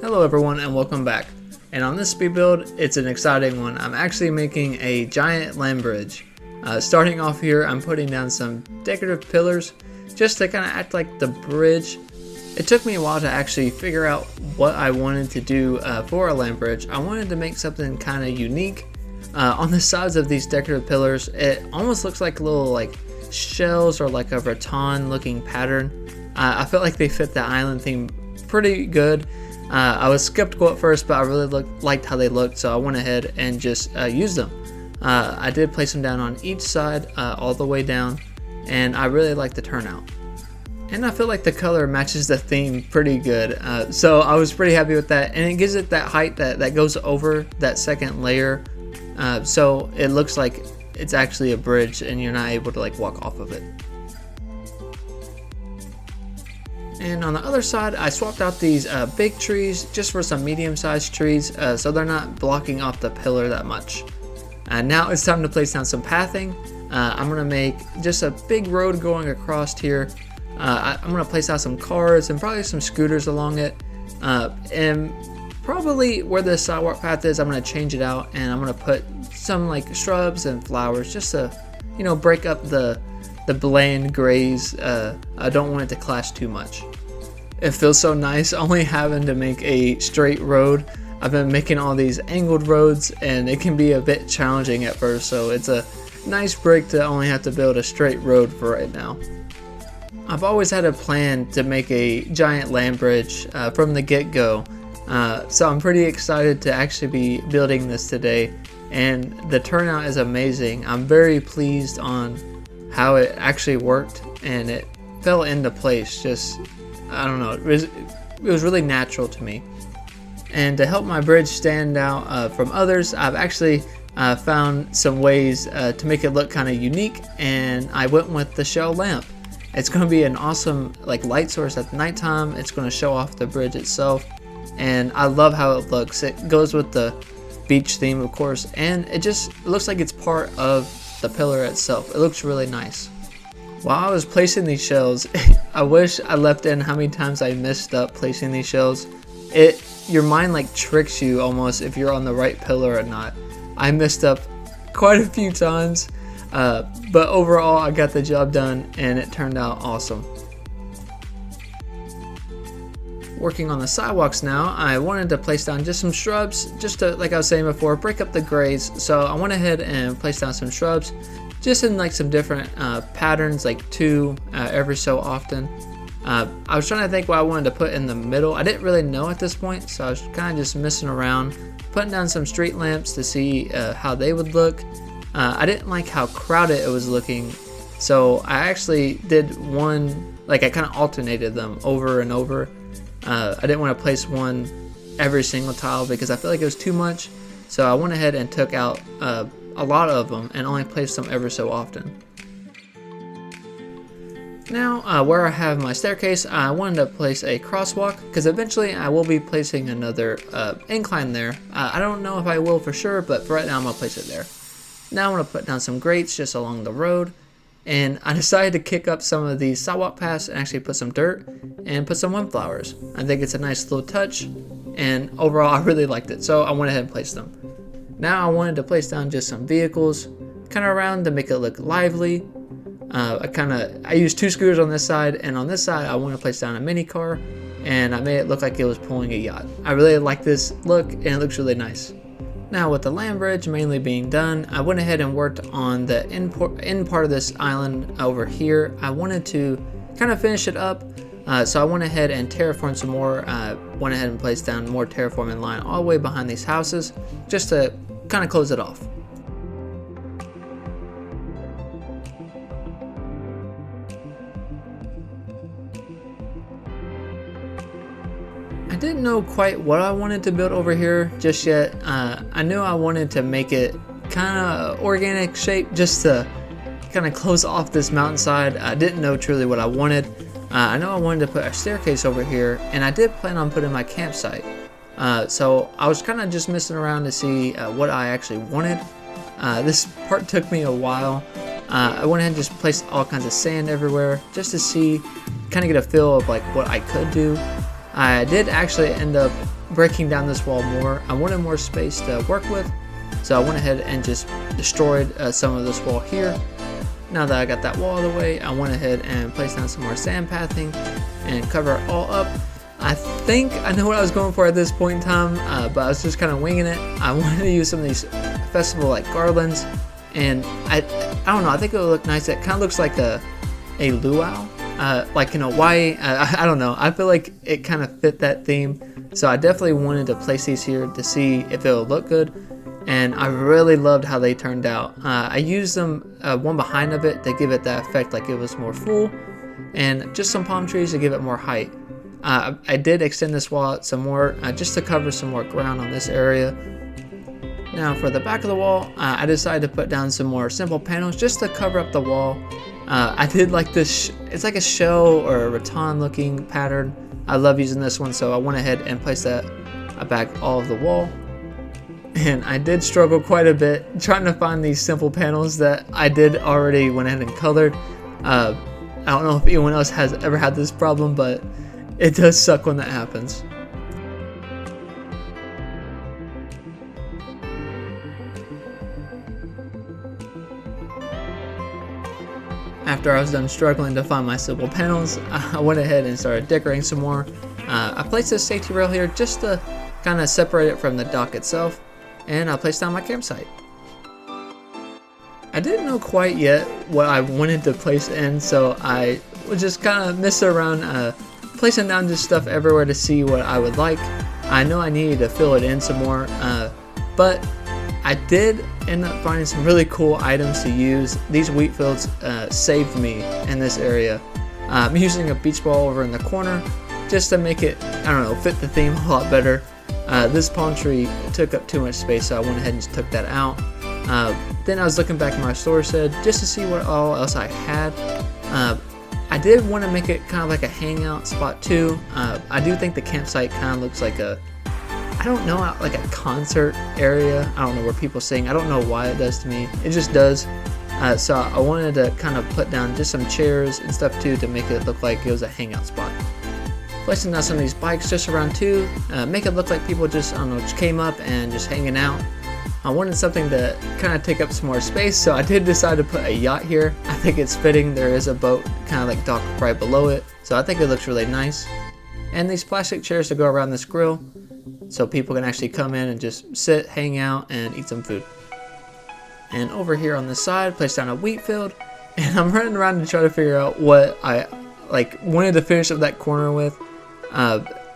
Hello everyone and welcome back. And on this speed build, it's an exciting one. I'm actually making a giant land bridge. Starting off here, I'm putting down some decorative pillars just to kind of act like the bridge. It took me a while to actually figure out what I wanted to do for a land bridge. I wanted to make something kind of unique. On the sides of these decorative pillars, it almost looks like little shells or like a rattan looking pattern. I felt like they fit the island theme pretty good. I was skeptical at first, but I really liked how they looked, so I went ahead and just used them. I did place them down on each side, all the way down, and I really like the turnout. And I feel like the color matches the theme pretty good, so I was pretty happy with that, and it gives it that height that goes over that second layer, so it looks like it's actually a bridge and you're not able to walk off of it. And on the other side, I swapped out these big trees just for some medium-sized trees, so they're not blocking off the pillar that much. Now it's time to place down some pathing. I'm going to make just a big road going across here. I'm going to place out some cars and probably some scooters along it. And probably where the sidewalk path is, I'm going to change it out and I'm going to put some shrubs and flowers just to, break up the bland grays. I don't want it to clash too much. It feels so nice only having to make a straight road. I've been making all these angled roads and it can be a bit challenging at first, so it's a nice break to only have to build a straight road for right now. I've always had a plan to make a giant land bridge from the get-go, so I'm pretty excited to actually be building this today, and the turnout is amazing. I'm very pleased on how it actually worked, and it fell into place. Just, I don't know, it was really natural to me. And to help my bridge stand out from others, I've actually found some ways to make it look kind of unique, and I went with the shell lamp. It's going to be an awesome light source at nighttime. It's going to show off the bridge itself, and I love how it looks. It goes with the beach theme, of course, and it just looks like it's part of the pillar itself. It looks really nice. While I was placing these shells, I wish I left in how many times I messed up placing these shells. Your mind tricks you almost if you're on the right pillar or not. I messed up quite a few times, but overall I got the job done and it turned out awesome. Working on the sidewalks now, I wanted to place down just some shrubs, just to, like I was saying before, break up the grays. So I went ahead and placed down some shrubs, just in some different patterns, two every so often. I was trying to think what I wanted to put in the middle. I didn't really know at this point, so I was kind of just messing around, putting down some street lamps to see how they would look. I didn't like how crowded it was looking, so I actually did one, I kind of alternated them over and over. I didn't want to place one every single tile because I feel like it was too much, so I went ahead and took out a lot of them and only placed them every so often. Now where I have my staircase, I wanted to place a crosswalk because eventually I will be placing another incline there. I don't know if I will for sure, but for right now I'm going to place it there. Now I'm going to put down some grates just along the road. And I decided to kick up some of these sidewalk paths and actually put some dirt and put some windflowers. I think it's a nice little touch, and overall I really liked it, so I went ahead and placed them. Now I wanted to place down just some vehicles kind of around to make it look lively. I used two scooters on this side, and on this side I want to place down a mini car, and I made it look like it was pulling a yacht. I really like this look and it looks really nice. Now with the land bridge mainly being done, I went ahead and worked on the end part of this island over here. I wanted to kind of finish it up, so I went ahead and terraformed some more. Went ahead and placed down more terraforming line all the way behind these houses just to kind of close it off. I didn't know quite what I wanted to build over here just yet. I knew I wanted to make it kind of organic shape just to kind of close off this mountainside. I didn't know truly what I wanted. I know I wanted to put a staircase over here, and I did plan on putting my campsite. So I was kind of just messing around to see what I actually wanted. This part took me a while. I went ahead and just placed all kinds of sand everywhere just to see, kind of get a feel of like what I could do. I did actually end up breaking down this wall more. I wanted more space to work with, so I went ahead and just destroyed some of this wall here. Now that I got that wall out of the way, I went ahead and placed down some more sand pathing and cover it all up. I think I know what I was going for at this point in time, but I was just kind of winging it. I wanted to use some of these festival like garlands, and I don't know, I think it would look nice. It kind of looks like a luau, like in Hawaii. I don't know, I feel like it kind of fit that theme, so I definitely wanted to place these here to see if it would look good, and I really loved how they turned out. I used them one behind of it to give it that effect like it was more full, and just some palm trees to give it more height. I did extend this wall out some more just to cover some more ground on this area. Now for the back of the wall, I decided to put down some more simple panels just to cover up the wall. I did like this, it's like a shell or a rattan looking pattern. I love using this one, so I went ahead and placed that back all of the wall. And I did struggle quite a bit trying to find these simple panels that I did already went ahead and colored. I don't know if anyone else has ever had this problem, but it does suck when that happens. After I was done struggling to find my simple panels, I went ahead and started decorating some more. I placed this safety rail here just to kind of separate it from the dock itself, and I placed down my campsite. I didn't know quite yet what I wanted to place in, so I was just kind of messing around, placing down just stuff everywhere to see what I would like. I know I needed to fill it in some more, but I did end up finding some really cool items to use. These wheat fields saved me in this area. I'm using a beach ball over in the corner just to make it, I don't know, fit the theme a lot better. This palm tree took up too much space, so I went ahead and just took that out. Then I was looking back at my storage shed just to see what all else I had. I did want to make it kind of like a hangout spot too. I do think the campsite kind of looks like a, I don't know, like a concert area. I don't know where people sing. I don't know why it does to me. It just does. So I wanted to kind of put down just some chairs and stuff too to make it look like it was a hangout spot. Placing down some of these bikes just around too, make it look like people just, I don't know, just came up and just hanging out. I wanted something to kind of take up some more space, so I did decide to put a yacht here. I think it's fitting. There is a boat kind of like docked right below it, so I think it looks really nice. And these plastic chairs to go around this grill, so people can actually come in and just sit, hang out, and eat some food. And over here on this side, place down a wheat field, and I'm running around to try to figure out what I wanted to finish up that corner with.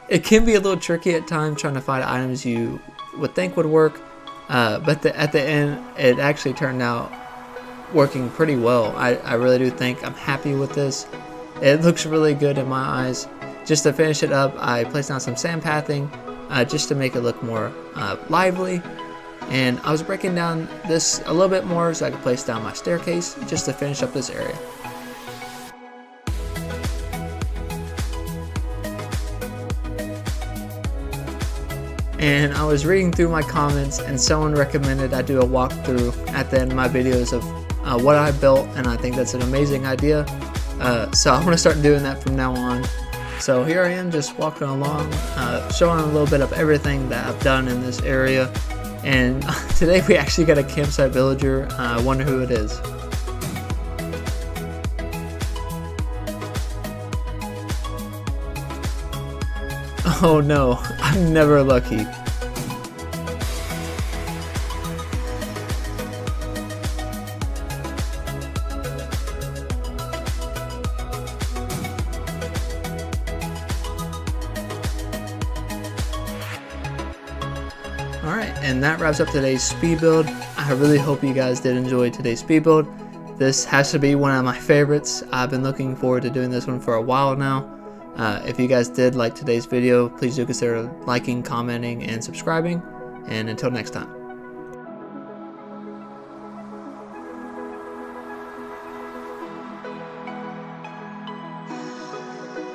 It can be a little tricky at times trying to find items you would think would work. But at the end, it actually turned out working pretty well. I really do think I'm happy with this. It looks really good in my eyes. Just to finish it up, I placed down some sand pathing just to make it look more lively. And I was breaking down this a little bit more so I could place down my staircase just to finish up this area. And I was reading through my comments, and someone recommended I do a walkthrough at the end of my videos of what I built, and I think that's an amazing idea. So I'm going to start doing that from now on. So here I am just walking along, showing a little bit of everything that I've done in this area. And today we actually got a campsite villager. I wonder who it is. Oh no, I'm never lucky. Alright, and that wraps up today's speed build. I really hope you guys did enjoy today's speed build. This has to be one of my favorites. I've been looking forward to doing this one for a while now. If you guys did like today's video, please do consider liking, commenting, and subscribing. And until next time.